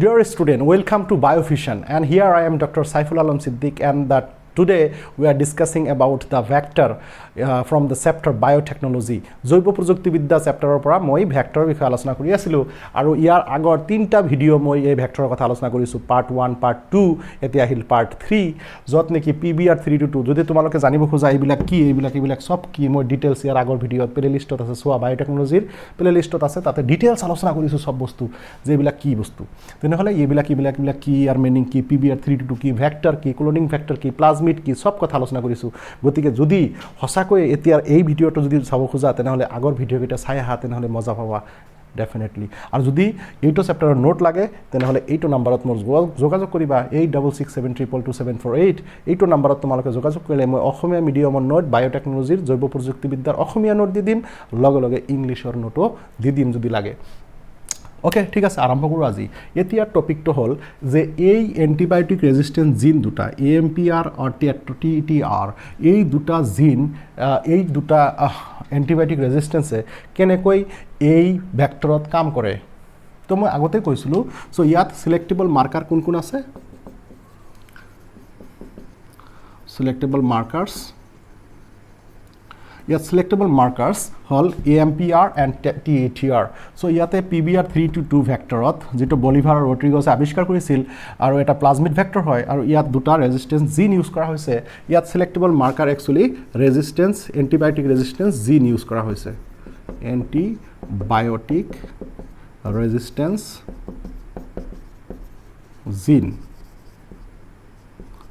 Dear student, welcome to Biofusion, and here I am Dr. Saiful Alam Siddiq, and that today we are discussing about the vector from the chapter biotechnology. জৈৱ প্ৰযুক্তিবিদ্যা চেপ্টাৰৰ পৰা মই ভেক্টৰৰ বিষয়ে আলোচনা কৰি আছিলোঁ আৰু ইয়াৰ আগৰ তিনিটা ভিডিঅ' মই এই ভেক্টৰৰ কথা আলোচনা কৰিছোঁ পাৰ্ট 1 পাৰ্ট 2 এতিয়া আহিল পাৰ্ট 3 য'ত নেকি PBR 322 যদি তোমালোকে জানিব খোজা এইবিলাক কি এইবিলাক সব কি মই ডিটেইলছ ইয়াৰ আগৰ ভিডিঅ'ত প্লেলিষ্টত আছে চোৱা বায়োটেকনলজিৰ প্লেলিষ্টত আছে তাতে ডিটেইলছ আলোচনা কৰিছোঁ সব বস্তু যে এইবিলাক কি বস্তু তেনেহ'লে এইবিলাক কি ইয়াৰ মিনিং কি PBR 322 কি ভেক্টৰ কি ক্লোনিং ভেক্টৰ কি প্লাজমিড কি সব কথা আলোচনা কৰিছোঁ গতিকে যদি সঁচাকৈ এতিয়া এই ভিডিঅ'টো যদি চাব খোজা তেনেহ'লে আগৰ ভিডিঅ'কেইটা চাই আহা তেনেহ'লে মজা পাবা ডেফিনেটলি আৰু যদি এইটো চেপ্টাৰৰ নোট লাগে তেনেহ'লে এইটো নাম্বাৰত মোৰ যোগাযোগ কৰিবা 8667222748 এইটো নাম্বাৰত তোমালোকে যোগাযোগ কৰিলে মই অসমীয়া মিডিয়ামৰ নোট বায়োটেকনলজিৰ জৈৱ প্ৰযুক্তিবিদ্যাৰ অসমীয়া নোট দি দিম লগে ইংলিছৰ নোটো দি দিম যদি লাগে ওকে ঠিক আছে আৰম্ভ কৰোঁ আজি এতিয়া টপিকটো হ'ল যে এই এন্টিবায়োটিক ৰেজিস্ট্যান্স জিন দুটা AMPR আৰু TETR এই দুটা জিন এই দুটা এন্টিবায়োটিক ৰেজিস্ট্যান্সে কেনেকৈ এই ভেক্টৰত কাম কৰে তো মই আগতে কৈছিলোঁ সো ইয়াত সিলেক্টেবল মাৰ্কাৰ কোন আছে সিলেক্টেবল মাৰ্কাৰ্স ইয়াত সিলেক্টেবল মাৰ্কাৰ্স হল AMPR and TETR সো ইয়াতে PBR 322 ভেক্টৰত যেটো বলিভাৰ আৰু ৰড্ৰিগছে আৱিষ্কাৰ কৰিছিল আৰু এটা প্লাজমিড ভেক্টৰ হয় আৰু ইয়াত দুটা ৰেজিস্ট্যান্স জিন ইউজ কৰা হৈছে ইয়াত সিলেক্টেবল মাৰ্কাৰ একচুয়ালি ৰেজিস্ট্যান্স এন্টিবায়োটিক ৰেজিস্ট্যান্স জিন ইউজ কৰা হৈছে এন্টিবায়োটিক ৰেজিস্ট্যান্স জিন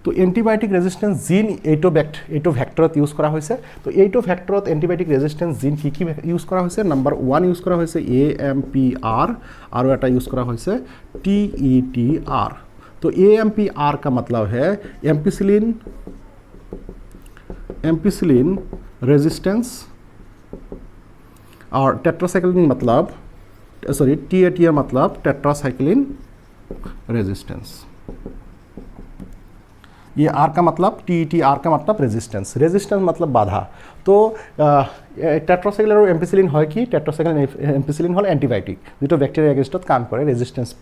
তো এন্টিবায়োটিক ৰেজিস্ট্যান্স জিন এইটো ভেক্টৰত ইউজ কৰা হৈছে তো এইটো ভেক্টৰত এন্টিবায়োটিক ৰেজিস্ট্যান্স জিন কি ইউজ কৰা হৈছে নাম্বাৰ 1 ইউজ কৰা হৈছে AMPR আৰু এটা ইউজ কৰা হৈছে TETR तो AMPR का मतलब है एम्पिसिलिन रेजिस्टेंस और टेट्रासाइक्लिन मतलब TETR मतलब टेट्रासाइक्लिन रेजिस्टेंस ये आर का मतलब TETR का मतलब रेजिस्टेंस मतलब बाधा तो टेट्रासाइक्लिन और एम्पिसिलिन है कि टेट्रासाइक्लिन एम्पिसिलिन हल एंटीबायोटिक जो बैक्टेरिया एगेन्स्टत काम करे रेजिस्टेंस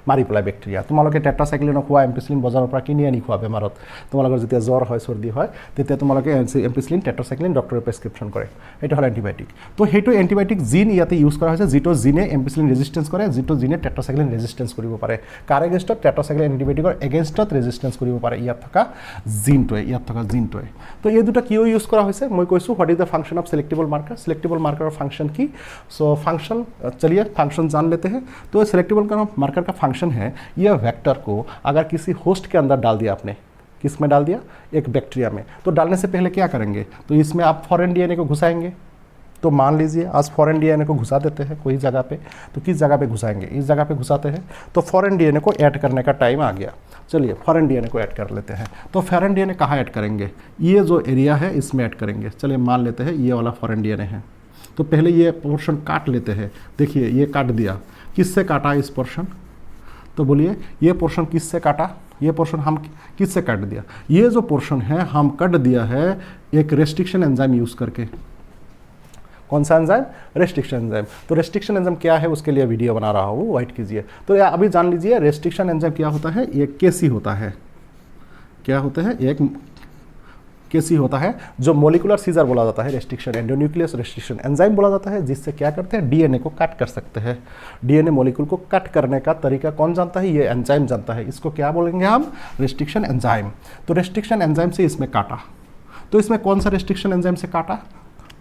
मारि पेलाय बैक्टेरिया तुम्हारे टेट्रासाइक्लिन खुआ एम्पिसिलिन बजाৰৰ পৰা কিনি আনি খুৱা বেমাৰত তোমালোকৰ যেতিয়া জ্বৰ হয় সৰ্দি হয় তেতিয়া তোমালোকে এম্পিচিলিন টেট্ৰাসাইক্লিন ডক্টৰে প্ৰেছক্ৰিপশ্যন কৰে এটা হল এন্টিবায়োটিক তো সেইটো এন্টিবায়োটিক জিন ইয়াতে ইউজ কৰা হৈছে যেটো জিনে এম্পিচিলিন ৰেজিস্ট্যান্স কৰে যেটো জিনে টেট্ৰাসাইক্লিন ৰেজিস্ট্যান্স কৰিব পাৰে কাৰ এগেইনষ্টত টেট্ৰাসাইক্লিন এন্টিবায়োটিকৰ এগেইনষ্টত ৰেজিস্ট্যান্স কৰিব পাৰে ইয়াত থকা জিনটোৱে তো এই দুটা কিয় ইউজ কৰা হৈছে মই কৈছো what is the function of selectable marker और फंक्शन की सो फंक्शन चलिए फंक्शन जान लेते हैं तो सिलेक्टेबल मार्कर का फंक्शन है यह वेक्टर को अगर किसी होस्ट के अंदर डाल दिया आपने किस में डाल दिया एक बैक्टीरिया में तो डालने से पहले क्या करेंगे तो इसमें आप फॉरेन DNA को घुसाएंगे तो मान लीजिए आज फॉरेन DNA को घुसा देते हैं कोई जगह पे तो किस जगह पे घुसाएंगे इस जगह पे घुसाते हैं तो फॉरेन DNA को ऐड करने का टाइम आ गया चलिए फॉरेन DNA को ऐड कर लेते हैं तो फॉरेन DNA कहाँ ऐड करेंगे ये जो एरिया है इसमें ऐड करेंगे चलिए मान लेते हैं ये वाला फॉरेन DNA है तो पहले ये पोर्शन काट लेते हैं देखिए ये काट दिया किससे काटा इस पोर्शन तो बोलिए ये पोर्शन किससे काटा ये पोर्शन हम किससे काट दिया ये जो पोर्शन है हम कट दिया है एक रेस्ट्रिक्शन एंजाइम यूज़ करके कौन सा एंजाइम रेस्ट्रिक्शन एंजाइम तो रेस्ट्रिक्शन एंजाइम क्या है उसके लिए वीडियो बना रहा हूँ वाइट कीजिए तो अभी जान लीजिए रेस्ट्रिक्शन एंजाइम क्या होता है एक केसी होता है क्या होता है एक केसी होता है जो मोलिकुलर सीजर बोला जाता है रेस्ट्रिक्शन एंडोन्यूक्लियस रेस्ट्रिक्शन एंजाइम बोला जाता है जिससे क्या करते हैं DNA को कट कर सकते हैं DNA मॉलिक्यूल को कट करने का तरीका कौन जानता है ये एंजाइम जानता है इसको क्या बोलेंगे हम रेस्ट्रिक्शन एंजाइम तो रेस्ट्रिक्शन एंजाइम से इसमें काटा तो इसमें कौन सा रेस्ट्रिक्शन एंजाइम से काटा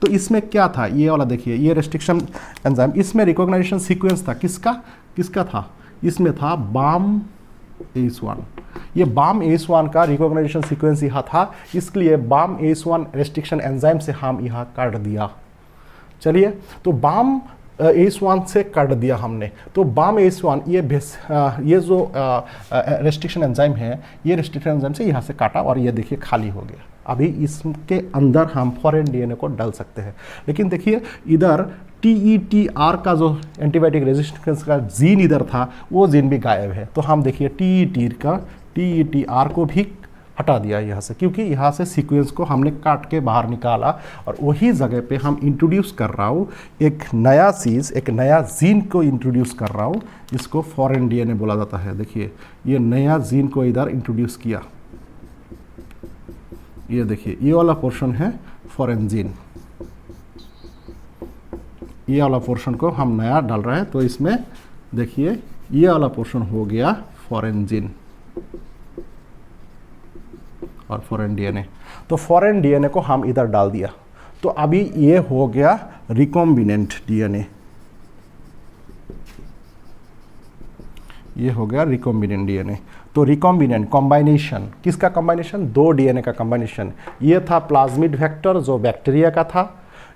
तो इसमें क्या था ये वाला देखिए ये रेस्ट्रिक्शन एंजाइम इसमें रिकॉग्निशन सीक्वेंस था किसका था इसमें था BAM-ACE1 ये BAM-ACE1 का रिकॉग्निशन सीक्वेंस यहाँ था इसलिए BAM-ACE1 रेस्ट्रिक्शन एंजाइम से हम यहाँ काट दिया चलिए तो BAM-ACE1 से काट दिया हमने तो BAM-ACE1 ये जो रेस्ट्रिक्शन एंजाइम है ये रेस्ट्रिक्शन एंजाइम से यहाँ से काटा और ये देखिए खाली हो गया अभी इसके अंदर हम फॉरेन DNA को डाल सकते हैं लेकिन देखिए इधर TETR का जो एंटीबायोटिक रेजिस्टेंस का जीन इधर था वो जीन भी गायब है तो हम देखिए TETR को भी हटा दिया यहाँ से, क्योंकि यहाँ से सीक्वेंस को हमने काट के बाहर निकाला और वही जगह पे हम इंट्रोड्यूस कर रहा हूँ एक नया चीज़, एक नया जीन को इंट्रोड्यूस कर रहा हूँ। इसको फॉरेन डीएनए बोला जाता है। देखिए ये नया जीन को इधर इंट्रोड्यूस किया, ये देखिए ये वाला पोर्शन है फॉरेन जीन, ये वाला पोर्शन को हम नया डाल रहे हैं। तो इसमें देखिए ये वाला पोर्शन हो गया फॉरेन जीन और फॉरेन डीएनए। तो फॉरेन डीएनए को हम इधर डाल दिया, तो अभी ये हो गया रिकॉम्बिनेंट डीएनए, ये हो गया रिकॉम्बिनेंट डीएनए। तो रिकॉम्बिनेंट कॉम्बाइनेशन, किसका कॉम्बाइनेशन? दो डीएनए का कॉम्बाइनेशन। ये था प्लाज्मिड वेक्टर जो बैक्टीरिया का था,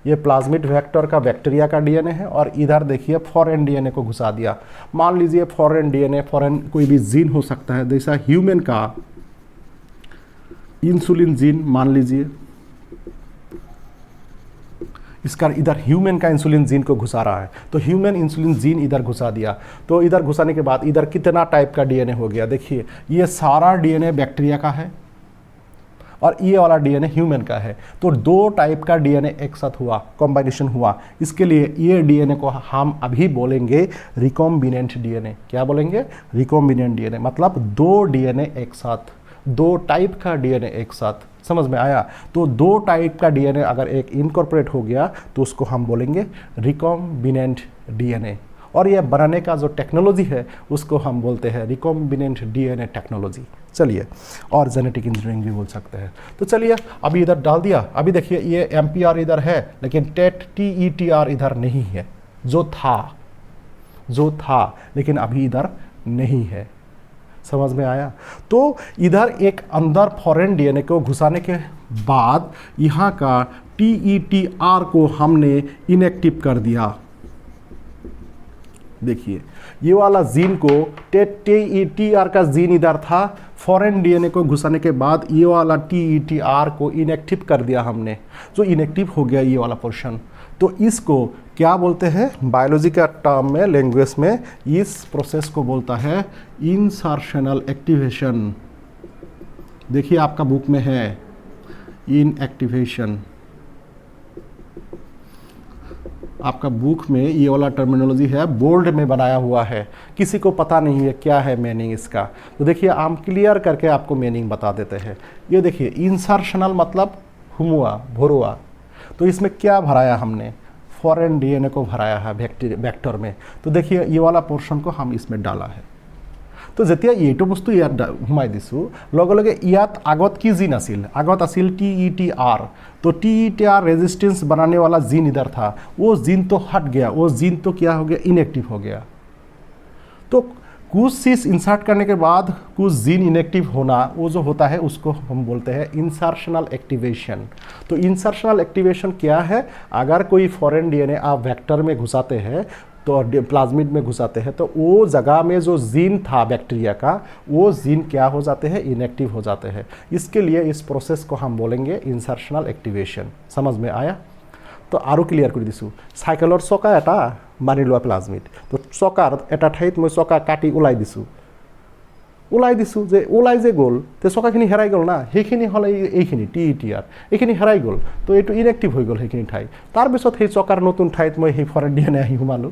ये प्लाज्मिड वेक्टर का बैक्टीरिया का डीएनए है, और इधर देखिए फॉरेन डीएनए को घुसा दिया। मान लीजिए फॉरेन डीएनए, फॉरेन कोई भी जीन हो सकता है, जैसा ह्यूमन का इंसुलिन जीन मान लीजिए, इसका इधर ह्यूमन का इंसुलिन जीन को घुसा रहा है, तो ह्यूमन इंसुलिन जीन इधर घुसा दिया। तो इधर घुसाने के बाद इधर कितना टाइप का डीएनए हो गया? देखिए ये सारा डीएनए बैक्टीरिया का है और ये वाला डीएनए ह्यूमन का है। तो दो टाइप का डीएनए एक साथ हुआ, कॉम्बाइनेशन हुआ। इसके लिए ये डीएनए को हम अभी बोलेंगे रिकॉम्बिनेंट डीएनए। क्या बोलेंगे? Recombinant DNA. मतलब दो डीएनए एक साथ, दो टाइप का डीएनए एक साथ। समझ में आया? तो दो टाइप का डीएनए अगर एक इनकॉर्पोरेट हो गया तो उसको हम बोलेंगे रिकॉम्बिनेंट डीएनए। और ये बनाने का जो टेक्नोलॉजी है उसको हम बोलते हैं रिकॉम्बिनेंट डीएनए टेक्नोलॉजी। चलिए, और जेनेटिक इंजीनियरिंग भी बोल सकते हैं। तो चलिए अभी इधर डाल दिया। अभी देखिए ये एमपीआर इधर है, लेकिन टेटीईटीआर इधर नहीं है, जो था लेकिन अभी इधर नहीं है। समझ में आया? तो इधर एक अंदर फॉरेन डीएनए को घुसाने के बाद यहाँ का टीईटीआर को हमने इनएक्टिव कर दिया। देखिए ये वाला जीन को टीईटीआर का जीन इधर था, फॉरेन डीएनए को घुसाने के बाद ये वाला टीईटीआर को इनएक्टिव कर दिया हमने, जो इनएक्टिव हो गया ये वाला पोर्शन। तो इसको क्या बोलते हैं बायोलॉजी का टर्म में, लैंग्वेज में, इस प्रोसेस को बोलता है इंसर्शनल एक्टिवेशन। देखिए आपका बुक में है इनएक्टिवेशन, आपका बुक में ये वाला टर्मिनोलॉजी है, बोल्ड में बनाया हुआ है, किसी को पता नहीं है क्या है मीनिंग इसका। तो देखिए हम क्लियर करके आपको मीनिंग बता देते हैं। ये देखिए इंसर्शनल मतलब हुआ, भरुआ। तो इसमें क्या भराया हमने? फॉरेन डीएनए को भराया है वेक्टर में। तो देखिए ये वाला पोर्शन को हम इसमें डाला है। तो जेतिया এইটো বস্তু ইয়াত সোমাই দিছোঁ, লগে লগে ইয়াত আগত কি জিন আছিল? আগত আছিল टीईटीआर। तो टीईटीआर रेजिस्टेंस बनाने वाला जीन इधर था, वो जीन तो हट गया, वो जीन तो क्या हो गया? इनएक्टिव हो गया। तो कुछ चीज़ इंसर्ट करने के बाद कुछ जीन इनएक्टिव होना, वो जो होता है उसको हम बोलते हैं इंसर्शनल एक्टिवेशन। तो इंसर्शनल एक्टिवेशन क्या है? अगर कोई फॉरेन डीएनए आप वेक्टर में घुसाते हैं, तो प्लाज्मिड में घुसाते हैं, तो वो जगह में जो जीन था बैक्टीरिया का, वो जीन क्या हो जाते हैं? इनएक्टिव हो जाते हैं। इसके लिए इस प्रोसेस को हम बोलेंगे इंसर्शनल एक्टिवेशन। समझ में आया? तो आरो क्लियर कर दिसु। साइकेलर चका एटा मानि लोৱা प्लाज्मिड, तो चकार एटा ठाईत मैं चका काटी उलाई दिसु जे उलाई जे गल, तो चकाखिनि हेराई गल ना, সেইখিনি হলে এইখিনি टीईटीआर এইখিনি হেরাই গল, তো এইটো ইনএক্টিভ হৈ গল সেইখিনি ঠাই। তাৰপিছত সেই চকাৰ নতুন ঠাইত মই সেই ফৰেন ডিএনএ আহি সোমালো।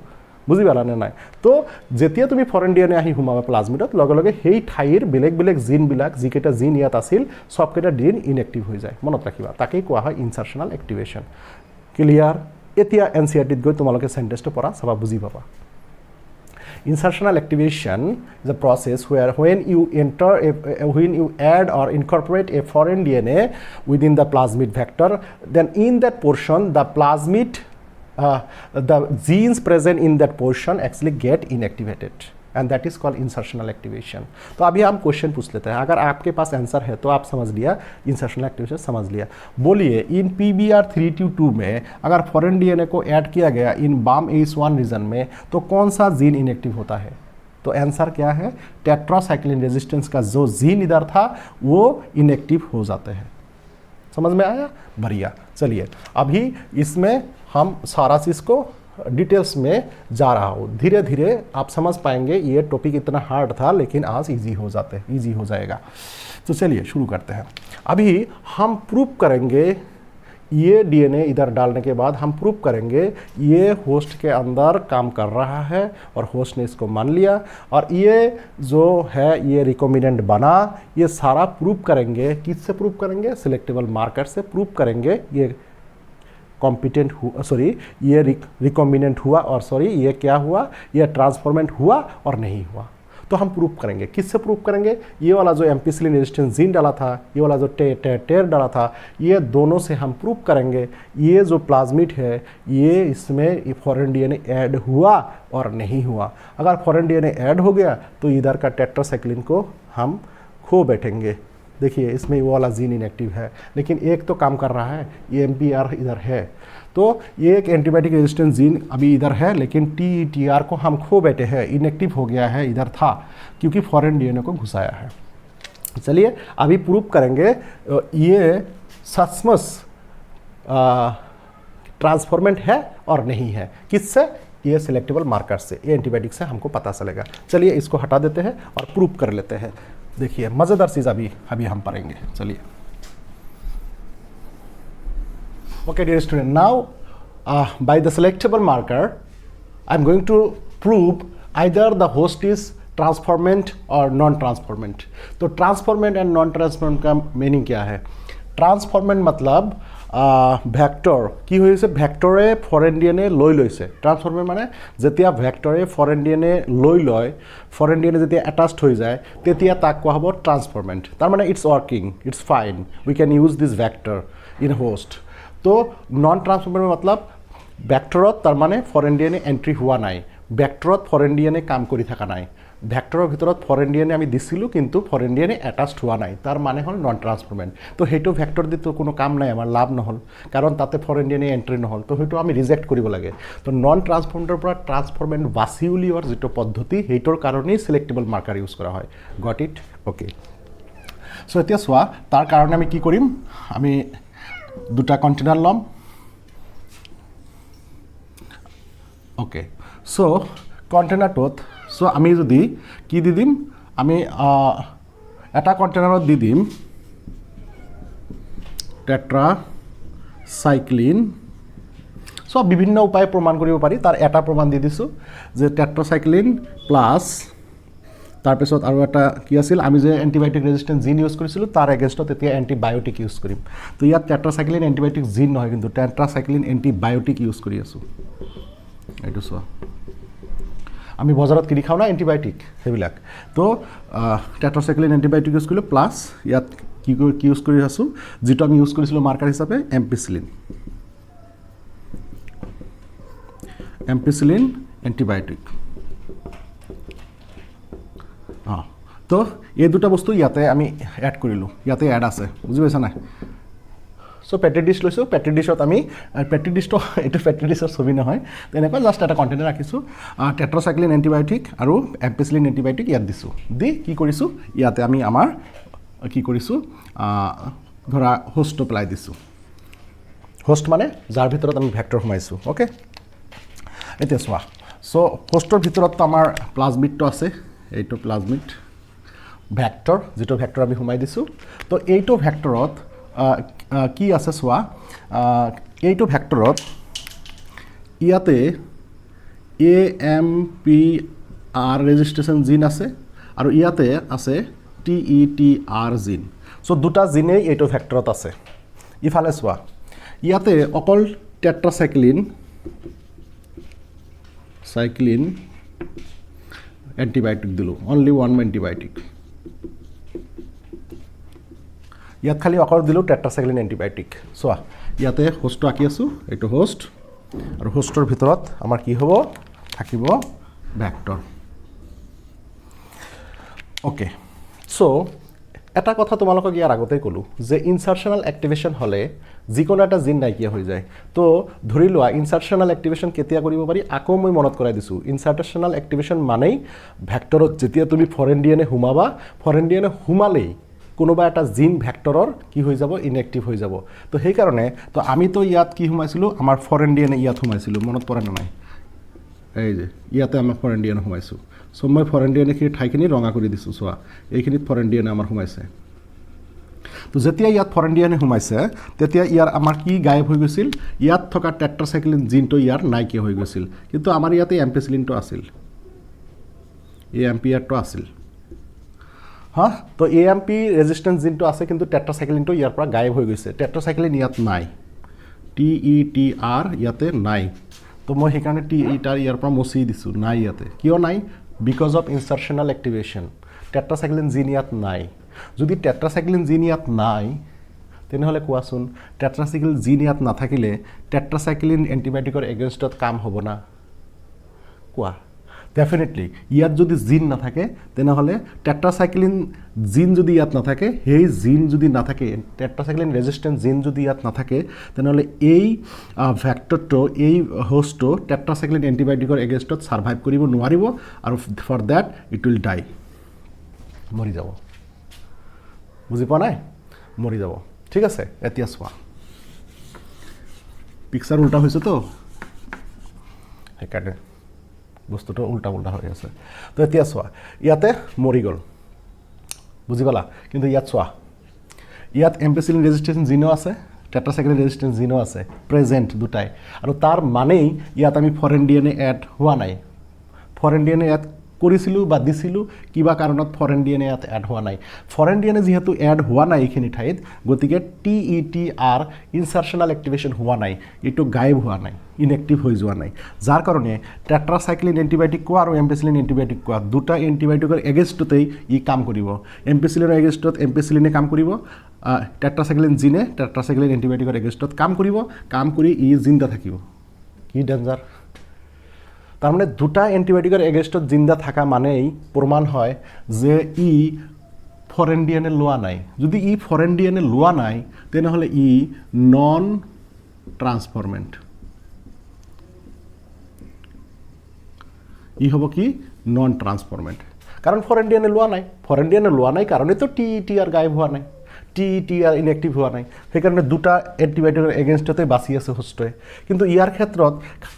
বুজি পালা নে নাই? তো যেতিয়া তুমি ফৰেন ডিএনএ আহি সোমাবা প্লাজমিডত, লগে লগে সেই ঠাইৰ বেলেগ বেলেগ জিনবিলাক, যিকেইটা জিন ইয়াত আছিল সবকেইটা জিন ইনএক্টিভ হৈ যায়। মনত ৰাখিবা, তাকেই কোৱা হয় ইনসার্শনাল এক্টিভেশন। ক্লিয়ার? এতিয়া এনসিআরটিত গৈ তোমালোকে সেন্টেন্সটো পঢ়া, চাবা বুজি পাবা। Insertional activation is a process where when you add or incorporate a foreign DNA within the plasmid vector, then in that portion the plasmid the genes present in that portion actually get inactivated, and that is called insertional activation. तो अभी हम question पूछ लेते हैं, अगर आपके पास answer है तो आप समझ लिया इंसर्शनल एक्टिवेशन समझ लिया। बोलिए इन PBR322 में अगर फॉरेन डीएनए को ऐड किया गया इन BAM-ACE1 रीजन में, तो कौन सा जीन इनएक्टिव होता है? तो आंसर क्या है? टेट्रासाइक्लिन रेजिस्टेंस का जो जीन इधर था वो इनएक्टिव हो जाते हैं। समझ में आया? बढ़िया। चलिए अभी इसमें हम सारा चीज़ को डिटेल्स में जा रहा हूँ। धीरे धीरे आप समझ पाएंगे, ये टॉपिक इतना हार्ड था लेकिन आज इजी हो जाएगा। तो चलिए शुरू करते हैं। अभी हम प्रूव करेंगे, ये डीएनए इधर डालने के बाद हम प्रूव करेंगे ये होस्ट के अंदर काम कर रहा है और होस्ट ने इसको मान लिया, और ये जो है ये रिकॉम्बिनेंट बना। ये सारा प्रूव करेंगे, किससे प्रूव करेंगे? सिलेक्टेबल मार्कर से प्रूव करेंगे ये कॉम्पिटेंट हुआ, सॉरी ये रिकॉम्बिनेंट हुआ, और सॉरी ये क्या हुआ, ये ट्रांसफॉर्मेंट हुआ और नहीं हुआ। तो हम प्रूव करेंगे, किससे प्रूव करेंगे? ये वाला जो एम्पिसिलिन रेजिस्टेंस जीन डाला था, ये वाला जो टेर डाला था, ये दोनों से हम प्रूव करेंगे ये जो प्लाज्मिड है ये इसमें फॉरेन डीएनए ऐड हुआ और नहीं हुआ। अगर फॉरेन डीएनए ऐड हो गया तो इधर का टेट्रासाइक्लिन को हम खो बैठेंगे। देखिए इसमें वो वाला जीन इनएक्टिव है, लेकिन एक तो काम कर रहा है, ये MPR इधर है। तो ये एक एंटीबायोटिक रेजिस्टेंस जीन अभी इधर है, लेकिन TETR को हम खो बैठे हैं, इनएक्टिव हो गया है, इधर था क्योंकि फॉरेन डीएनए को घुसाया है। चलिए अभी प्रूव करेंगे ये सचमुच ट्रांसफॉर्मेंट है और नहीं है। किससे? ये सिलेक्टेबल मार्कर से, ये एंटीबायोटिक से हमको पता चलेगा। चलिए इसको हटा देते हैं और प्रूव कर लेते हैं। देखिए मज़ेदार चीज़ अभी हम पढ़ेंगे। चलिए okay dear student, now by the selectable marker I am going to prove either the host is transformant और नॉन ट्रांसफॉर्मेंट। तो ट्रांसफॉर्मेंट एंड नॉन ट्रांसफॉर्मेंट का मीनिंग क्या है? ट्रांसफॉर्मेंट मतलब ভেক্টৰ কি হৈছে, ভেক্টৰে ফৰেন ডিএনএ লৈ লৈছে। ট্ৰান্সফৰ্মেণ্ট মানে যেতিয়া ভেক্টৰে ফৰেন ডিএনএ লৈ লয়, ফৰেন ডিএনএ যেতিয়া এটাচড হৈ যায় তেতিয়া তাক কোৱা হ'ব ট্ৰান্সফৰ্মেণ্ট। তাৰমানে it's working, it's fine, we can use this vector in host. তো নন ট্ৰান্সফৰ্মেণ্ট মতলব ভেক্টৰত তাৰমানে ফৰেন ডিএনএ এণ্ট্ৰি হোৱা নাই, ভেক্টৰত ফৰেন ডিএনএ কাম কৰি থকা নাই। ভেক্টৰৰ ভিতৰত ফৰেন ডিএনএ আমি দিছিলোঁ কিন্তু ফৰেন ডিএনএ এটাচড হোৱা নাই, তাৰ মানে হ'ল নন ট্ৰান্সফৰ্মেণ্ট। তো সেইটো ভেক্টৰ দিতো কোনো কাম নাই, আমাৰ লাভ নহ'ল, কাৰণ তাতে ফৰেন ডিএনএ এণ্ট্ৰি নহ'ল। তো সেইটো আমি ৰিজেক্ট কৰিব লাগে। তো নন ট্ৰান্সফৰ্মেণ্টৰ পৰা ট্ৰান্সফৰ্মেণ্ট বাছি উলিওৱাৰ যিটো পদ্ধতি, সেইটোৰ কাৰণেই চিলেক্টেবল মাৰ্কাৰ ইউজ কৰা হয়। Got it? অ'কে। চ' এতিয়া চোৱা, তাৰ কাৰণে আমি কি কৰিম, আমি দুটা কণ্টেইনাৰ ল'ম। অ'কে, চ' কণ্টেইনাৰটোত আমি যদি কি দি দিম, আমি এটা কণ্টেইনাৰত দি দিম টেট্ৰাসাইক্লিন। বিভিন্ন উপায়ে প্ৰমাণ কৰিব পাৰি, তাৰ এটা প্ৰমাণ দি দিছোঁ যে টেট্ৰাসাইক্লিন প্লাছ তাৰপিছত আৰু এটা কি আছিল, আমি যে এণ্টিবায়'টিক ৰেজিষ্টেন্স জিন ইউজ কৰিছিলোঁ তাৰ এগেইনষ্টত এতিয়া এণ্টিবায়'টিক ইউজ কৰিম। তো ইয়াত টেট্ৰাসাইক্লিন এণ্টিবায়'টিক জিন নহয়, কিন্তু টেট্ৰাসাইক্লিন এণ্টিবায়'টিক ইউজ কৰি আছোঁ। এইটো চোৱা, আমি বজাৰত কিনি খাওঁ না এণ্টিবায়'টিক সেইবিলাক। তো টেট্ৰাসাইক্লিন এণ্টিবায়'টিক ইউজ কৰিলোঁ, প্লাছ ইয়াত কি ইউজ কৰি আছোঁ, যিটো আমি ইউজ কৰিছিলোঁ মাৰ্কাৰ হিচাপে এম্পিচিলিন এণ্টিবায়'টিক। তো এই দুটা বস্তু ইয়াতে আমি এড কৰিলোঁ, ইয়াতে এড আছে, বুজি পাইছা নাই? চ' পেট্ৰি ডিছ লৈছোঁ, পেট্ৰি ডিছত আমি পেট্ৰি ডিছটো এইটো পেট্ৰি ডিছৰ ছবি নহয়, তেনেকুৱা জাষ্ট এটা কণ্টেইনাৰ ৰাখিছোঁ, টেট্ৰাসাইক্লিন এণ্টিবায়'টিক আৰু এম্পিচিলিন এণ্টিবায়'টিক ইয়াত দিছোঁ। দি কি কৰিছোঁ, ইয়াতে আমি আমাৰ কি কৰিছোঁ, ধৰা হোষ্টটো পেলাই দিছোঁ। হোষ্ট মানে যাৰ ভিতৰত আমি ভেক্টৰ সোমাইছোঁ। অ'কে, এতিয়া চোৱা, চ' হোষ্টৰ ভিতৰততো আমাৰ প্লাজমিডটো আছে, এইটো প্লাজমিড ভেক্টৰ, যিটো ভেক্টৰ আমি সোমাই দিছোঁ। তো এইটো ভেক্টৰত কি আছে চোৱা, এইটো ভেক্টৰত ইয়াতে AMPR ৰেজিষ্ট্ৰেশ্যন জিন আছে আৰু ইয়াতে আছে TETR জিন। চ' দুটা জিনেই এইটো ভেক্টৰত আছে। ইফালে চোৱা, ইয়াতে অকল টেট্ৰাসাইক্লিন এণ্টিবায়'টিক দিলোঁ, অনলি ওৱান এণ্টিবায়'টিক। ইয়াত খালি অকল দিলোঁ টেট্ৰাসাইক্লিন এণ্টিবায়'টিক। চোৱা, ইয়াতে হোষ্টটো আঁকি আছোঁ, এইটো হোষ্ট, আৰু হোষ্টৰ ভিতৰত আমাৰ কি হ'ব, থাকিব ভেক্টৰ। অ'কে, চ' এটা কথা তোমালোকক ইয়াৰ আগতেই ক'লোঁ যে ইনচাৰ্চনেল এক্টিভেশ্যন হ'লে যিকোনো এটা জিন নাইকিয়া হৈ যায়। তো ধৰি লোৱা ইনচাৰ্চনেল এক্টিভেশ্যন কেতিয়া কৰিব পাৰি, আকৌ মই মনত কৰাই দিছোঁ। ইনচাৰ্চনেল এক্টিভেশ্যন মানেই ভেক্টৰত যেতিয়া তুমি ফৰেন ডিএনএ সোমাবা, ফৰেন ডিএনএ সোমালেই কোনোবা এটা জিন ভেক্টৰৰ কি হৈ যাব, ইনএক্টিভ হৈ যাব। তো সেইকাৰণে তো আমিতো ইয়াত কি সোমাইছিলোঁ, আমাৰ ফৰেন ডিএনএ ইয়াত সোমাইছিলোঁ, মনত পৰা নাই? এই যে ইয়াতে আমাৰ ফৰেন ডিএনএ সোমাইছোঁ। চ' মই ফৰেন ডিএনএ ঠাইখিনি ৰঙা কৰি দিছোঁ। চোৱা এইখিনিত ফৰেন ডিএনএ আমাৰ সোমাইছে। তো যেতিয়া ইয়াত ফৰেন ডিএনএ সোমাইছে তেতিয়া ইয়াৰ আমাৰ কি গায়ব হৈ গৈছিল, ইয়াত থকা টেট্ৰাচাইক্লিন জিনটো ইয়াৰ নাইকিয়া হৈ গৈছিল। কিন্তু আমাৰ ইয়াতে এম্পিচিলিনটো আছিল, এই এম্পিয়াৰটো আছিল। হা, তো এএমপি ৰেজিষ্টেন্স জিনটো আছে কিন্তু টেট্ৰাচাইক্লিনটো ইয়াৰ পৰা গায়ব হৈ গৈছে। টেট্ৰাচাইক্লিন ইয়াত নাই, TETR ইয়াতে নাই। তো মই সেইকাৰণে TETR ইয়াৰ পৰা মচি দিছোঁ, নাই ইয়াতে। কিয় নাই? Because of insertional activation. Tetracycline gene ইয়াত নাই। যদি টেট্ৰাচাইক্লিন জিন ইয়াত নাই তেনেহ'লে কোৱাচোন, টেট্ৰাচাইক্লিন জিন ইয়াত নাথাকিলে টেট্ৰাচাইক্লিন এণ্টিবায়'টিকৰ এগেইনষ্টত কাম হ'ব না? কোৱা। ডেফিনেটলি ইয়াত যদি জিন নাথাকে তেনেহ'লে টেট্ৰাচাইক্লিন জিন যদি ইয়াত নাথাকে, সেই জিন যদি নাথাকে, টেট্ৰাচাইক্লিন ৰেজিষ্টেন্স জিন যদি ইয়াত নাথাকে তেনেহ'লে এই ভেক্টৰটো, এই হোষ্টটো টেট্ৰাচাইক্লিন এণ্টিবায়'টিকৰ এগেইনষ্টত ছাৰ্ভাইভ কৰিব নোৱাৰিব আৰু for that it will die, মৰি যাব। বুজি পোৱা নাই? মৰি যাব। ঠিক আছে, এতিয়া চোৱা পিকচাৰ উল্টা হৈছেতো, সেইকাৰণে বস্তুটো উল্টা উল্টা হৈ আছে। তো এতিয়া চোৱা ইয়াতে মৰি গ'ল, বুজি পালা? কিন্তু ইয়াত চোৱা, ইয়াত এম্পিচিলিন ৰেজিষ্টেন্স জিনো আছে, টেট্ৰাচাইক্লিন ৰেজিষ্টেন্স জিনো আছে, প্ৰেজেণ্ট দুটাই। আৰু তাৰ মানেই ইয়াত আমি ফৰেন ডিএনএ এড হোৱা নাই। ফৰেন ডিএনএ এড কৰিছিলোঁ বা দিছিলোঁ, কিবা কাৰণত ফৰেন ডিএনএ ইয়াত এড হোৱা নাই। ফৰেন ডিএনএ যিহেতু এড হোৱা নাই এইখিনি ঠাইত, গতিকে TETR ইনচাৰ্চনেল এক্টিভেশ্যন হোৱা নাই, এইটো গায়ব হোৱা নাই, ইনএক্টিভ হৈ যোৱা নাই। যাৰ কাৰণে টেট্ৰাচাইক্লিন এণ্টিবায়'টিক কোৱা আৰু এম্পিচিলিন এণ্টিবায়'টিক কোৱা দুটা এণ্টিবায়'টিকৰ এগেইনষ্টতেই ই কাম কৰিব। এম্পিচিলিনৰ এগেইনষ্টত এম্পিচিলিনে কাম কৰিব, টেট্ৰাচাইক্লিন জিনে টেট্ৰাচাইক্লিন এণ্টিবায়'টিকৰ এগেইনষ্টত কাম কৰিব। কাম কৰি ই জিন্দা থাকিব। কি ডেঞ্জাৰ! তাৰমানে দুটা এণ্টিবায়'টিকৰ এগেইনষ্টত জিন্দা থকা মানেই প্ৰমাণ হয় যে ই ফৰেন ডিএনএ লোৱা নাই। যদি ই ফৰেন ডিএনএ লোৱা নাই তেনেহ'লে ই নন ট্ৰান্সফৰ্মেণ্ট। ই হ'ব কি? নন ট্ৰান্সফৰ্মেণ্ট। কাৰণ ফৰেন ডিএনএ লোৱা নাই। ফৰেন ডিএনএ লোৱা নাই কাৰণেতো TETR গায়ব হোৱা নাই, TETR ইনএক্টিভ হোৱা নাই। সেইকাৰণে দুটা এণ্টিবায়'টিকৰ এগেইনষ্টতে বাচি আছে হোষ্টটোৱে। কিন্তু ইয়াৰ ক্ষেত্ৰত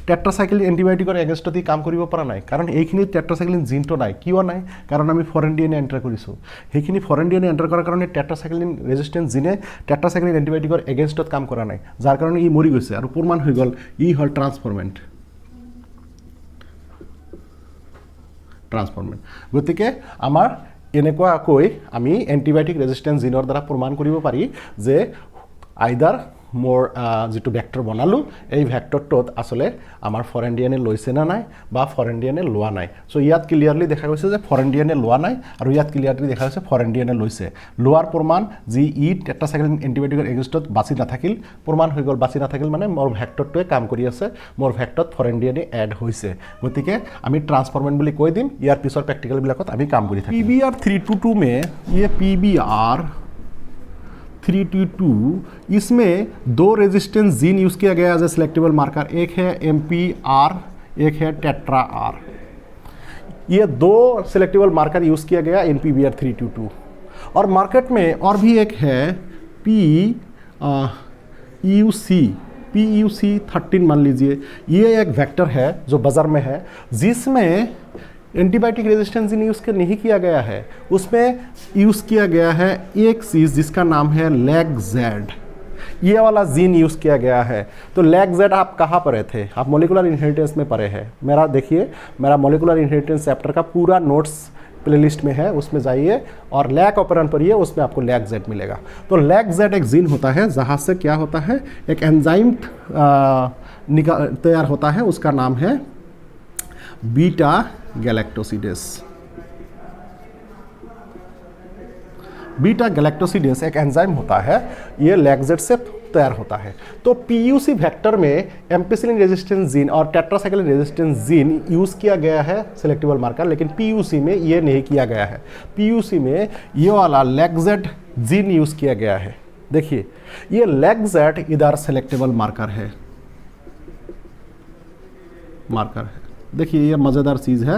টেট্ৰাচাইক্লিন এণ্টিবায়'টিকৰ এগেইনষ্টতে কাম কৰিব পৰা নাই, কাৰণ এইখিনি টেট্ৰাচাইক্লিন জিনটো নাই। কিয় নাই? কাৰণ আমি ফৰেন ডিএনএ এণ্টাৰ কৰিছোঁ। সেইখিনি ফৰেন ডিএনএ এণ্টাৰ কৰাৰ কাৰণে টেট্ৰাচাইক্লিন ৰেজিষ্টেন্স জিনে টেট্ৰাচাইক্লিন এণ্টিবায়'টিকৰ এগেইনষ্টত কাম কৰা নাই, যাৰ কাৰণে ই মৰি গৈছে আৰু প্ৰমাণ হৈ গ'ল ই হ'ল ট্ৰান্সফৰ্মেণ্ট। গতিকে আমাৰ এনেকুৱাকৈ আমি এণ্টিবায়'টিক ৰেজিষ্টেন্স জিনৰ দ্বাৰা প্ৰমাণ কৰিব পাৰি যে আইদাৰ মোৰ যিটো ভেক্টৰ বনালোঁ এই ভেক্টৰটোত আচলতে আমাৰ ফৰেন ডিএনএ লৈছে নে নাই বা ফৰেন ডিএনএ লোৱা নাই। চ' ইয়াত ক্লিয়াৰলি দেখা গৈছে যে ফৰেন ডিএনএ লোৱা নাই আৰু ইয়াত ক্লিয়াৰলি দেখা গৈছে ফৰেন ডিএনএ লৈছে। লোৱাৰ প্ৰমাণ যি ই টেট্ৰাচাইক্লিন এণ্টিবায়'টিকৰ এগেইনষ্টত বাচি নাথাকিল, প্ৰমাণ হৈ গ'ল বাচি নাথাকিল মানে মোৰ ভেক্টৰটোৱে কাম কৰি আছে, মোৰ ভেক্টৰত ফৰেন ডিএনএ এড হৈছে। গতিকে আমি ট্ৰান্সফৰ্মেণ্ট বুলি কৈ দিম। ইয়াৰ পিছৰ প্ৰেক্টিকেলবিলাকত আমি কাম কৰি থাকিম। PBr 322 में ये PBr 322 इसमें दो रेजिस्टेंस जीन यूज़ किया गया एज ए सिलेक्टेबल मार्कर, एक है MPR, एक है टेट्रा R। ये दो सिलेक्टेबल मार्कर यूज़ किया गया इन PBr 322। और मार्केट में और भी एक है PEUC 13 मान लीजिए। ये एक वेक्टर है जो बाज़ार में है, जिसमें एंटीबायोटिक रेजिस्टेंस जीन यूज़ नहीं किया गया है। उसमें यूज़ किया गया है एक चीज़ जिसका नाम है LAG-Z। ये वाला जीन यूज़ किया गया है। तो LAG-Z आप कहाँ पढ़े थे? आप मॉलिक्यूलर इनहेरिटेंस में पढ़े हैं। मेरा देखिए, मेरा मॉलिक्यूलर इनहेरिटेंस चैप्टर का पूरा नोट्स प्लेलिस्ट में है, उसमें जाइए और लैग ऑपरेंड पढ़िए, उसमें आपको LAG-Z मिलेगा। तो LAG-Z एक जीन होता है जहाँ से क्या होता है, एक एंजाइम तैयार होता है, उसका नाम है बीटा गैलेक्टोसिडेस। बीटा गैलेक्टोसिडेस एक एंजाइम होता है, ये LAG-Z से तैयार होता है। तो PUC वेक्टर में एम्पिसिलिन रेजिस्टेंस जीन और टेट्रासाइक्लिन रेजिस्टेंस जीन यूज़ किया गया है सिलेक्टेबल मार्कर, लेकिन PUC में ये नहीं किया गया है। PUC में ये वाला LAG-Z जीन यूज़ किया गया है। देखिए, ये LAG-Z इधर सिलेक्टेबल मार्कर है, देखिए ये मज़ेदार चीज़ है।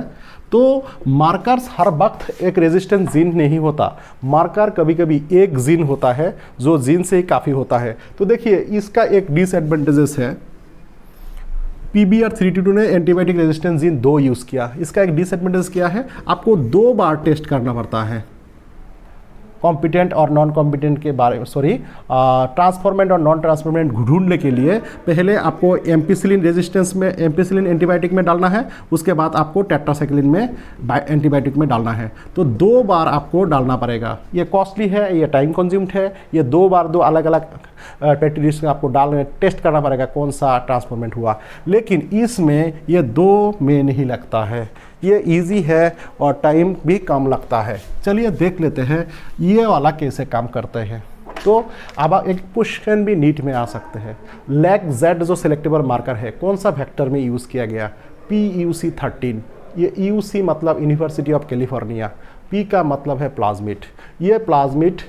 तो मार्कर्स हर वक्त एक रेजिस्टेंस जीन नहीं होता, मार्कर कभी कभी एक जीन होता है जो जीन से ही काफ़ी होता है। तो देखिए, इसका एक डिसएडवांटेजेस है, PBR 322 ने एंटीबायोटिक रेजिस्टेंस जीन 2 यूज़ किया। इसका एक डिसएडवांटेज क्या है, आपको 2 बार टेस्ट करना पड़ता है कॉम्पिटेंट और नॉन कॉम्पिटेंट के बारे में, ट्रांसफॉर्मेंट और नॉन ट्रांसफॉर्मेंट ढूंढने के लिए पहले आपको एम्पिसिलिन रेजिस्टेंस में, एम्पिसिलिन एंटीबायोटिक में डालना है, उसके बाद आपको टेट्रासाइक्लिन में एंटीबायोटिक में डालना है। तो 2 बार आपको डालना पड़ेगा। ये कॉस्टली है, ये टाइम कंज्यूम्ड है, ये 2 बार 2 अलग अलग पेट्री डिश में आपको डालने टेस्ट करना पड़ेगा कौन सा ट्रांसफॉर्मेंट हुआ। लेकिन इसमें ये 2 में नहीं लगता है, ये इजी है और टाइम भी कम लगता है। चलिए देख लेते हैं ये वाला कैसे काम करते हैं। तो अब एक क्वेश्चन भी नीट में आ सकते हैं, लैग जेड जो सिलेक्टेबल मार्कर है कौन सा वेक्टर में यूज़ किया गया, PUC 13। ये UC मतलब यूनिवर्सिटी ऑफ कैलिफोर्निया, P का मतलब है प्लाज्मिड। ये प्लाज्मिड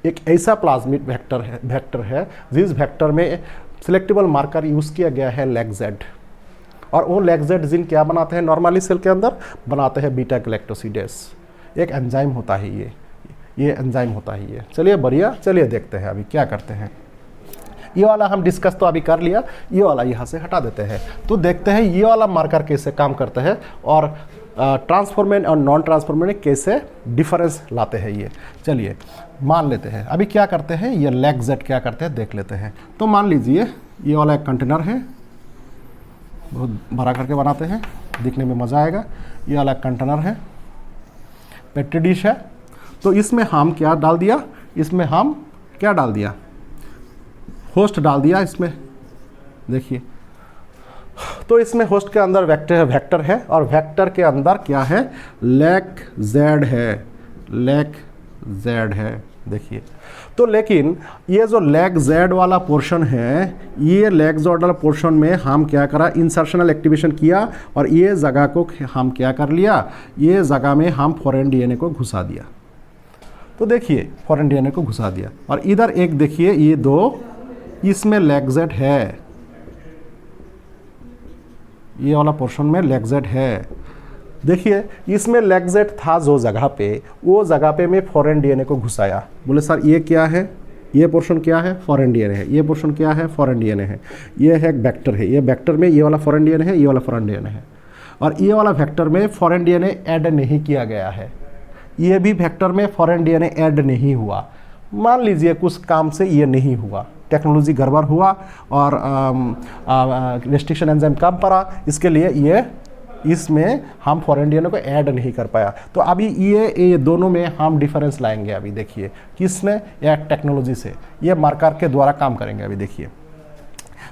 एक ऐसा प्लाज्मिड वेक्टर है जिस वेक्टर में सिलेक्टेबल मार्कर यूज़ किया गया है लैग जेड। और वो लैग जेड जीन क्या बनाते हैं, नॉर्मली सेल के अंदर बनाते हैं बीटा गैलेक्टोसिडेस। एक एंजाइम होता है ये एंजाइम होता है ये। चलिए बढ़िया, चलिए देखते हैं अभी क्या करते हैं। ये वाला हम डिस्कस तो अभी कर लिया, ये वाला यहाँ से हटा देते हैं। तो देखते हैं ये वाला मार्कर कैसे काम करता है और ट्रांसफॉर्मेंट और नॉन ट्रांसफॉर्मेंट कैसे डिफरेंस लाते हैं ये। चलिए मान लेते हैं अभी क्या करते हैं, ये लैग जेड क्या करते हैं देख लेते हैं। तो मान लीजिए ये वाला एक कंटेनर है, बहुत बड़ा करके बनाते हैं, दिखने में मज़ा आएगा। ये वाला कंटेनर है, पेट्री डिश है। तो इसमें हम क्या डाल दिया, इसमें हम क्या डाल दिया, होस्ट डाल दिया इसमें, देखिए। तो इसमें होस्ट के अंदर वेक्टर है और वेक्टर के अंदर क्या है, लैग जेड है, देखिए। तो लेकिन ये जो लैग जेड वाला पोर्शन है, ये लैग जेड वाला पोर्शन में हम क्या करा, इंसर्शनल एक्टिवेशन किया और ये जगह को हम क्या कर लिया, ये जगह में हम फॉरेन DNA को घुसा दिया। तो देखिए फॉरेन DNA को घुसा दिया और इधर एक देखिए ये 2, इसमें लैग जेड है, ये वाला पोर्शन में लैग जेड है। देखिए इसमें लैग जेड था जो जगह पे, वो जगह पे मैं फॉरेन DNA को घुसाया। बोले सर ये क्या है, ये पोर्शन क्या है, फॉरेन DNA है, ये पोर्शन क्या है, फॉरेन DNA है, ये है वेक्टर है, ये वेक्टर में ये वाला फॉरेन DNA है, ये वाला फॉरेन DNA है। और ये वाला वेक्टर में फॉरेन DNA ऐड नहीं किया गया है, ये भी वेक्टर में फॉरेन DNA ऐड नहीं हुआ। मान लीजिए कुछ काम से ये नहीं हुआ, टेक्नोलॉजी गड़बड़ हुआ और रेस्ट्रिक्शन एंजाइम कम पड़ा, इसके लिए ये इसमें हम फॉरेन DNA को ऐड नहीं कर पाया। तो अभी ये दोनों में हम डिफरेंस लाएंगे। अभी देखिए किसमें, या टेक्नोलॉजी से, ये मार्कर के द्वारा काम करेंगे। अभी देखिए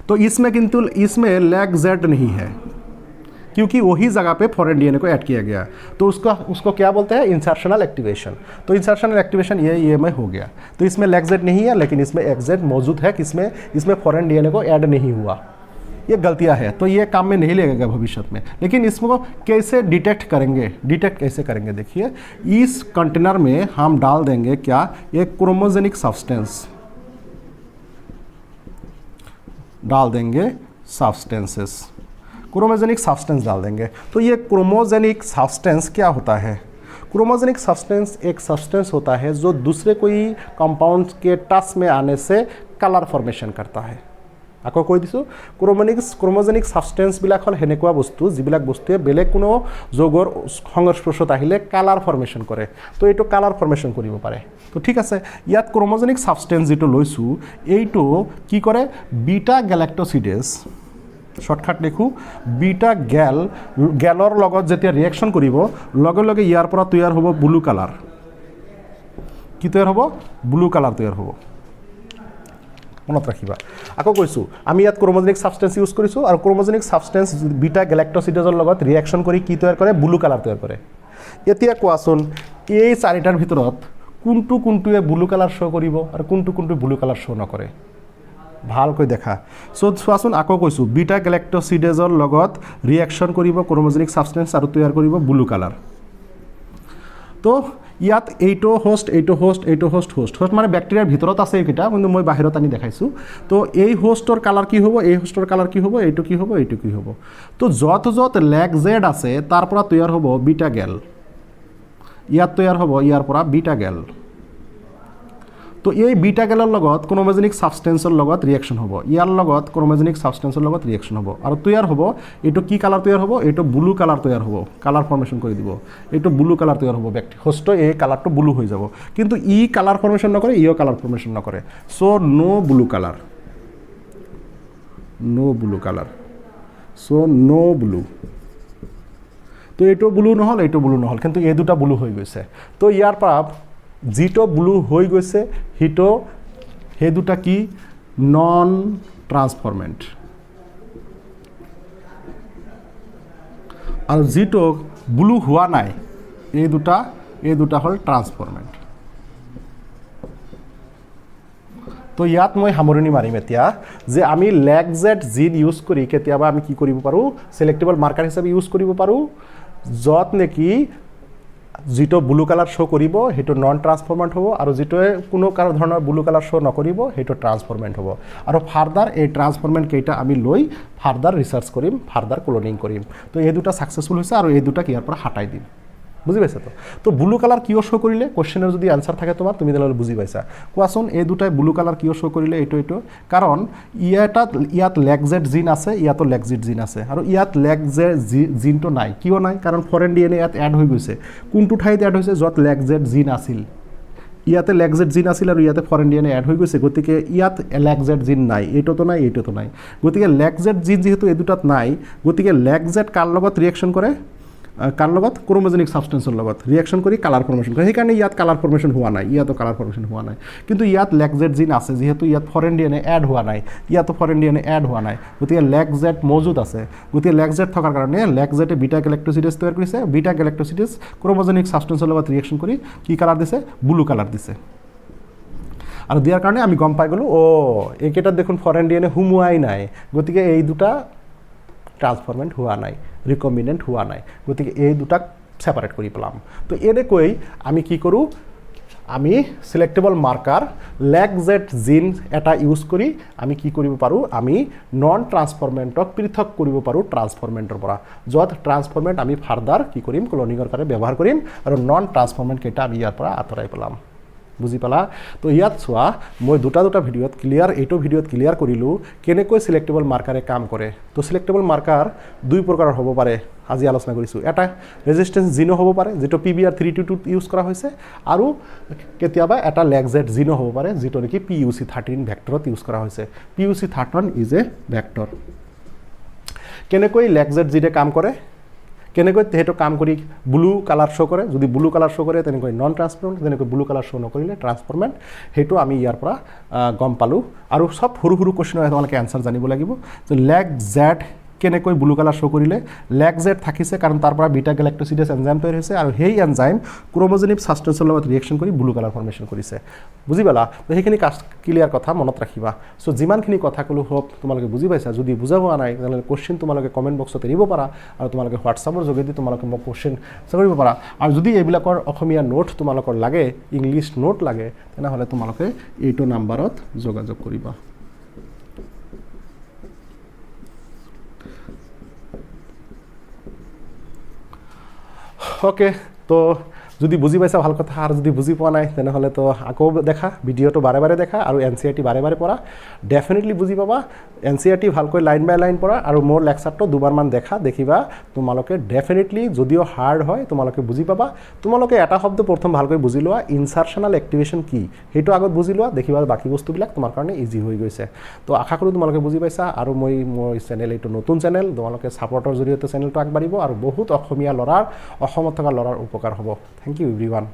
तो इसमें किंतु इसमें लैग जेड नहीं है क्योंकि वही जगह पे फॉरेन DNA को ऐड किया गया। तो उसको क्या बोलते हैं, इंसर्शनल एक्टिवेशन। तो इंसर्शनल एक्टिवेशन ये में हो गया। तो इसमें लैग जेड नहीं है, लेकिन इसमें एक्स जेड मौजूद है, किसमें, इसमें फॉरेन DNA को ऐड नहीं हुआ। ये गलतियां है, तो ये काम में नहीं लगेगा भविष्य में। लेकिन इसको कैसे डिटेक्ट कैसे करेंगे, देखिए इस कंटेनर में हम डाल देंगे क्या, एक क्रोमोजेनिक सब्सटेंस डाल देंगे, क्रोमोजेनिक सब्सटेंस डाल देंगे। तो ये क्रोमोजेनिक सब्सटेंस क्या होता है, क्रोमोजेनिक सब्सटेंस एक सब्सटेंस होता है जो दूसरे कोई कंपाउंड के टच में आने से कलर फॉर्मेशन करता है। আকৌ কৈ দিছোঁ ক্ৰোমোজেনিক সাবষ্টেন্সবিলাক হ'ল সেনেকুৱা বস্তু যিবিলাক বস্তুৱে বেলেগ কোনো যৌগৰ সংস্পৰ্শত আহিলে কালাৰ ফৰ্মেশ্যন কৰে। তো এইটো কালাৰ ফৰ্মেশ্যন কৰিব পাৰে। তো ঠিক আছে, ইয়াত ক্ৰোমোজেনিক সাবষ্টেন্স যেটো লৈছোঁ এইটো কি কৰে, বিটা গেলাক্টোচিডেজ, শৰ্টকাট লিখোঁ, বিটা গেলৰ লগত যেতিয়া ৰিয়েকশ্যন কৰিব লগে লগে ইয়াৰ পৰা তৈয়াৰ হ'ব ব্লু কালাৰ। কি তৈয়াৰ হ'ব, ব্লু কালাৰ তৈয়াৰ হ'ব। মনত ৰাখিবা। আকৌ কৈছোঁ আমি ইয়াত ক্ৰোমোজেনিক সাবষ্টেন্স ইউজ কৰিছোঁ আৰু ক্ৰোমোজেনিক সাবষ্টেন্স বিটা গেলাক্টোচিডেজৰ লগত ৰিয়েকশ্যন কৰি কি তৈয়াৰ কৰে, ব্লু কালাৰ তৈয়াৰ কৰে। এতিয়া কোৱাচোন এই চাৰিটাৰ ভিতৰত কোনটোৱে ব্লু কালাৰ শ্ব' কৰিব আৰু কোনটো ব্লু কালাৰ শ্ব' নকৰে, ভালকৈ দেখা। চ' চোৱাচোন আকৌ কৈছোঁ বিটা গেলাক্টোচিডেজৰ লগত ৰিয়েকশ্যন কৰিব ক্ৰোমোজেনিক সাবষ্টেন্স আৰু তৈয়াৰ কৰিব ব্লু কালাৰ। তো ইয়াত এইটো হোষ্ট মানে বেক্টেৰিয়াৰ ভিতৰত আছে এইকেইটা, কিন্তু মই বাহিৰত আনি দেখাইছোঁ। তো এই হোষ্টৰ কালাৰ কি হ'ব, এই হোষ্টৰ কালাৰ কি হ'ব, এইটো কি হ'ব, এইটো কি হ'ব। তো য'ত লেগ জেড আছে তাৰ পৰা তৈয়াৰ হ'ব বিটা গেল, ইয়াত তৈয়াৰ হ'ব ইয়াৰ পৰা বিটা গেল। তো এই বিটা গেলৰ লগত ক্ৰোমোজেনিক সাবষ্টেন্সৰ লগত ৰিয়েকশ্যন হ'ব ইয়াৰ লগত ক্ৰোমোজেনিক সাবষ্টেন্সৰ লগত ৰিয়েকশ্যন হ'ব আৰু তৈয়াৰ হ'ব এইটো কি কালাৰ তৈয়াৰ হ'ব এইটো ব্লু কালাৰ তৈয়াৰ হ'ব কালাৰ ফৰ্মেশ্যন কৰি দিব এইটো ব্লু কালাৰ তৈয়াৰ হ'ব ব্যক্তি হোষ্ট এই কালাৰটো ব্লু হৈ যাব কিন্তু ই কালাৰ ফৰ্মেশ্যন নকৰে ইও কালাৰ ফৰ্মেশ্যন নকৰে সো নো ব্লু কালাৰ সো নো ব্লু তো এইটো ব্লু নহ'ল এইটো ব্লু নহ'ল কিন্তু এই দুটা ব্লু হৈ গৈছে তো ইয়াৰ পৰা যিটো ব্লু হৈ গৈছে হিটো সেই দুটা কি নন ট্ৰান্সফৰ্মেণ্ট আৰু যিটো ব্লু হোৱা নাই এই দুটা হ'ল ট্ৰান্সফৰ্মেণ্ট তো ইয়াত মই সামৰণি মাৰিম এতিয়া যে আমি লেগজেট জিন ইউজ কৰি কেতিয়াবা আমি কি কৰিব পাৰোঁ সিলেক্টেবল মাৰ্কাৰ হিচাপে ইউজ কৰিব পাৰোঁ য'ত নেকি যিটো ব্লু কালাৰ শ্ব' কৰিব সেইটো নন ট্ৰান্সফৰ্মেণ্ট হ'ব আৰু যিটোৱে কোনো ধৰণৰ ব্লু কালাৰ শ্ব' নকৰিব সেইটো ট্ৰান্সফৰ্মেণ্ট হ'ব আৰু ফাৰ্দাৰ এই ট্ৰান্সফৰ্মেণ্ট কেইটা আমি লৈ ফাৰ্দাৰ ৰিচাৰ্চ কৰিম ফাৰ্দাৰ ক্লোনিং কৰিম তো এই দুটা ছাকচেছফুল হৈছে আৰু এই দুটাক ইয়াৰ পৰা হাঁটাই দিম বুজি পাইছা তো ব্লু কালাৰ কিয় শ্ব' কৰিলে কুৱেশ্যনৰ যদি আনচাৰ থাকে তোমাৰ তুমি তেনেহ'লে বুজি পাইছা কোৱাচোন এই দুটাই ব্লু কালাৰ কিয় শ্ব' কৰিলে এইটো কাৰণ ইয়াত লেগজেট জিন আছে ইয়াতো লেগজেট জিন আছে আৰু ইয়াত লেগজেট জিনটো নাই কিয় নাই কাৰণ ফৰেন DNA ইয়াত এড হৈ গৈছে কোনটো ঠাইত এড হৈছে য'ত লেগজেট জিন আছিল ইয়াতে লেগজেট জিন আছিল আৰু ইয়াতে ফৰেন DNA এড হৈ গৈছে গতিকে ইয়াত লেগজেট জিন নাই এইটোতো নাই গতিকে লেগজেট জিন যিহেতু এই দুটাত নাই গতিকে লেগজেট কাৰ লগত ৰিয়েকশ্যন কৰে কাৰ লগত ক্ৰোমোজেনিক সাবষ্টেন্সৰ লগত ৰিয়েকশ্যন কৰি কালাৰ ফৰ্মেশ্যন কৰে সেইকাৰণে ইয়াত কালাৰ ফৰ্মেশ্যন হোৱা নাই ইয়াতো কালাৰ ফৰ্মেশ্যন হোৱা নাই কিন্তু ইয়াত লেগজেট জিন আছে যিহেতু ইয়াত ফৰেন DNA এড হোৱা নাই ইয়াতো ফৰেন DNA এড হোৱা নাই গতিকে লেগজেট মজুদ আছে গতিকে লেগজেট থকাৰ কাৰণে লেগজেটে বিটা গেলেক্টোচিডেজ তৈয়াৰ কৰিছে বিটা গেলেক্টোচিডেজ ক্ৰোমোজেনিক সাবষ্টেন্সৰ লগত ৰিয়েকশ্যন কৰি কি কালাৰ দিছে ব্লু কালাৰ দিছে আৰু দিয়াৰ কাৰণে আমি গম পাই গ'লোঁ এইকেইটাত দেখোন ফৰেন DNA সোমোৱাই নাই গতিকে এই দুটা ট্ৰান্সফৰ্মেণ্ট হোৱা নাই ৰিকম্বিনেণ্ট হোৱা নাই গতিকে এই দুটাক ছেপাৰেট কৰি পেলাম তো এনেকৈ আমি কি কৰোঁ আমি সিলেক্টেবল মাৰ্কাৰ লেগজেট জিন এটা ইউজ কৰি আমি কি কৰিব পাৰোঁ আমি নন ট্ৰান্সফৰ্মেণ্টক পৃথক কৰিব পাৰোঁ ট্ৰান্সফৰ্মেণ্টৰ পৰা য'ত ট্ৰান্সফৰ্মেণ্ট আমি ফাৰ্দাৰ কি কৰিম ক্লোনিঙৰ কাৰণে ব্যৱহাৰ কৰিম আৰু নন ট্ৰান্সফৰ্মেণ্ট কেইটা আমি ইয়াৰ পৰা আঁতৰাই পেলাম বুজি পালা তো ইয়াত চোৱা মই দুটা ভিডিঅ'ত এইটো ভিডিঅ'ত ক্লিয়াৰ কৰিলোঁ কেনেকৈ সিলেক্টেবল মাৰ্কাৰে কাম কৰে তো সিলেক্টেবল মাৰ্কাৰ দুই প্ৰকাৰৰ হ'ব পাৰে আজি আলোচনা কৰিছোঁ এটা ৰেজিষ্টেন্স জিনো হ'ব পাৰে যিটো PBR322 ইউজ কৰা হৈছে আৰু কেতিয়াবা এটা লেগজেট জিনো হ'ব পাৰে যিটো নেকি PUC13 ভেক্টৰত ইউজ কৰা হৈছে PUC13 ইজ এ ভেক্টৰ কেনেকৈ লেগজেট জিনে কাম কৰে কেনেকৈ সেইটো কাম কৰি ব্লু কালাৰ শ্ব' কৰে যদি ব্লু কালাৰ শ্ব' কৰে তেনেকৈ নন ট্ৰান্সফৰ্মেণ্ট তেনেকৈ ব্লু কালাৰ শ্ব' নকৰিলে ট্ৰান্সফৰ্মেণ্ট সেইটো আমি ইয়াৰ পৰা গম পালোঁ আৰু চব সৰু কুৱেশ্যনৰ তোমালোকে এনচাৰ জানিব লাগিব যে লেগজেট কেনেকৈ ব্লু কালাৰ শ্ব' কৰিলে লেগজেট থাকিছে কাৰণ তাৰ পৰা বিটা গেলেক্টোচিডেজ এনজাইম তৈয়াৰ হৈছে আৰু সেই এনজাইম ক্ৰোমোজেনিক সাবষ্টেন্সৰ লগত ৰিয়েকশ্যন কৰি ব্লু কালাৰ ফৰ্মেশ্যন কৰিছে বুজি পালা তো সেইখিনি ক্লিয়াৰ কথা মনত ৰাখিবা চ' যিমানখিনি কথা ক'লোঁ হোপ তোমালোকে বুজি পাইছা যদি বুজা হোৱা নাই তেনেহ'লে কুৱেশ্যন তোমালোকে কমেণ্ট বক্সত এৰিব পাৰা আৰু তোমালোকে হোৱাটছআপৰ যোগেদি তোমালোকে মোক কুৱেশ্যন কৰিব পাৰা আৰু যদি এইবিলাকৰ অসমীয়া নোট তোমালোকৰ লাগে ইংলিছ নোট লাগে তেনেহ'লে তোমালোকে এইটো নাম্বাৰত যোগাযোগ কৰিবা ওকে তো যদি বুজি পাইছা ভাল কথা আৰু যদি বুজি পোৱা নাই তেনেহ'লে তো আকৌ দেখা ভিডিঅ'টো বাৰে দেখা আৰু NCERT বাৰে পঢ়া ডেফিনেটলি বুজি পাবা NCERT ভালকৈ লাইন বাই লাইন পঢ়া আৰু মোৰ লেকচাৰটো দুবাৰমান দেখিবা তোমালোকে ডেফিনেটলি যদিও হাৰ্ড হয় তোমালোকে বুজি পাবা তোমালোকে এটা শব্দ প্ৰথম ভালকৈ বুজি লোৱা ইনচাৰ্চনাল এক্টিভেশ্যন কি সেইটো আগত বুজি লোৱা দেখিবা বাকী বস্তুবিলাক তোমাৰ কাৰণে ইজি হৈ গৈছে তো আশা কৰোঁ তোমালোকে বুজি পাইছা আৰু মোৰ চেনেল এইটো নতুন চেনেল তোমালোকে ছাপৰ্টৰ জৰিয়তে চেনেলটো আগবাঢ়িব আৰু বহুত অসমীয়া ল'ৰাৰ অসমত থকা ল'ৰাৰ উপকাৰ হ'ব Thank you everyone.